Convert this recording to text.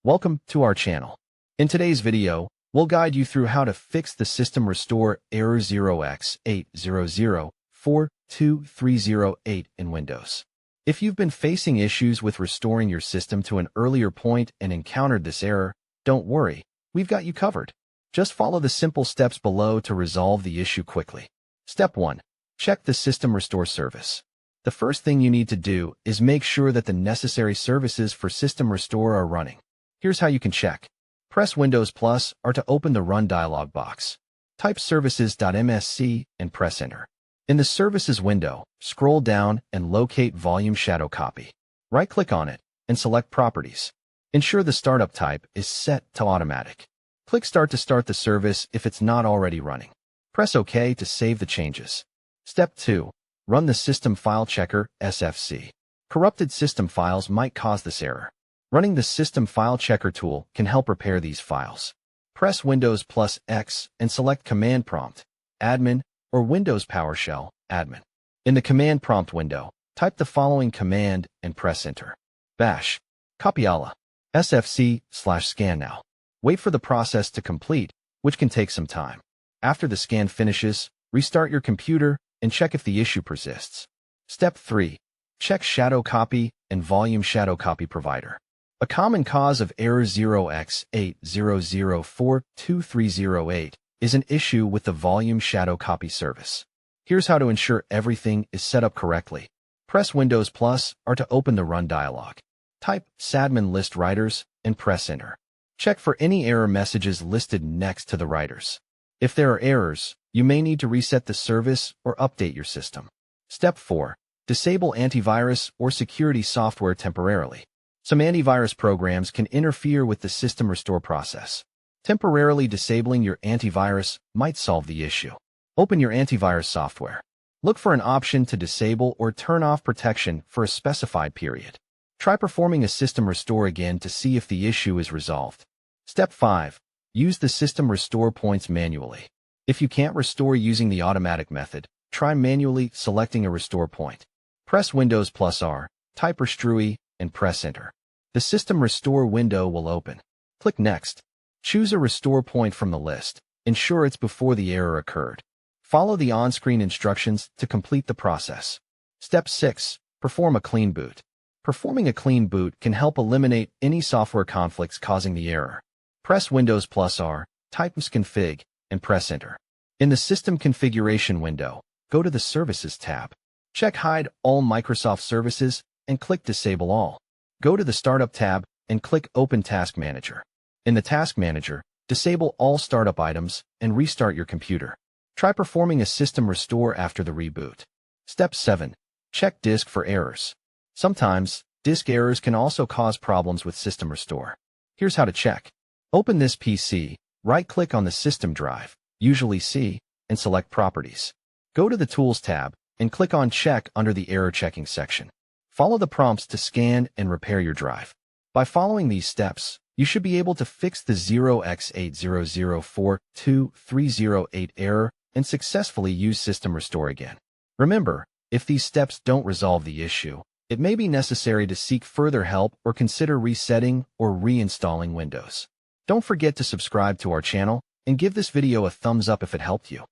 Welcome to our channel. In today's video, we'll guide you through how to fix the system restore error 0x80042308 in Windows. If you've been facing issues with restoring your system to an earlier point and encountered this error, don't worry, we've got you covered. Just follow the simple steps below to resolve the issue quickly. Step 1. Check the system restore service. The first thing you need to do is make sure that the necessary services for system restore are running. Here's how you can check. Press Windows plus R to open the Run dialog box. Type services.msc and press Enter. In the Services window, scroll down and locate Volume Shadow Copy. Right-click on it and select Properties. Ensure the startup type is set to Automatic. Click Start to start the service if it's not already running. Press OK to save the changes. Step 2. Run the System File Checker, SFC. Corrupted system files might cause this error. Running the System File Checker tool can help repair these files. Press Windows plus X and select Command Prompt, Admin, or Windows PowerShell, Admin. In the Command Prompt window, type the following command and press Enter. Bash Copiola SFC/scan now. Wait for the process to complete, which can take some time. After the scan finishes, restart your computer and check if the issue persists. Step 3. Check Shadow Copy and Volume Shadow Copy Provider. A common cause of error 0x80042308 is an issue with the Volume Shadow Copy service. Here's how to ensure everything is set up correctly. Press Windows plus R to open the Run dialog. Type sadmin list writers and press Enter. Check for any error messages listed next to the writers. If there are errors, you may need to reset the service or update your system. Step 4. Disable antivirus or security software temporarily. Some antivirus programs can interfere with the system restore process. Temporarily disabling your antivirus might solve the issue. Open your antivirus software. Look for an option to disable or turn off protection for a specified period. Try performing a system restore again to see if the issue is resolved. Step 5. Use the system restore points manually. If you can't restore using the automatic method, try manually selecting a restore point. Press Windows plus R, type Restrui, and press Enter. The System Restore window will open. Click Next. Choose a restore point from the list. Ensure it's before the error occurred. Follow the on-screen instructions to complete the process. Step 6. Perform a clean boot. Performing a clean boot can help eliminate any software conflicts causing the error. Press Windows plus R, type config, and press Enter. In the System Configuration window, go to the Services tab. Check Hide All Microsoft Services and click Disable All. Go to the Startup tab and click Open Task Manager. In the Task Manager, disable all startup items and restart your computer. Try performing a system restore after the reboot. Step 7. Check disk for errors. Sometimes, disk errors can also cause problems with system restore. Here's how to check. Open this PC, right-click on the system drive, usually C, and select Properties. Go to the Tools tab and click on Check under the Error Checking section. Follow the prompts to scan and repair your drive. By following these steps, you should be able to fix the 0x80042308 error and successfully use System Restore again. Remember, if these steps don't resolve the issue, it may be necessary to seek further help or consider resetting or reinstalling Windows. Don't forget to subscribe to our channel and give this video a thumbs up if it helped you.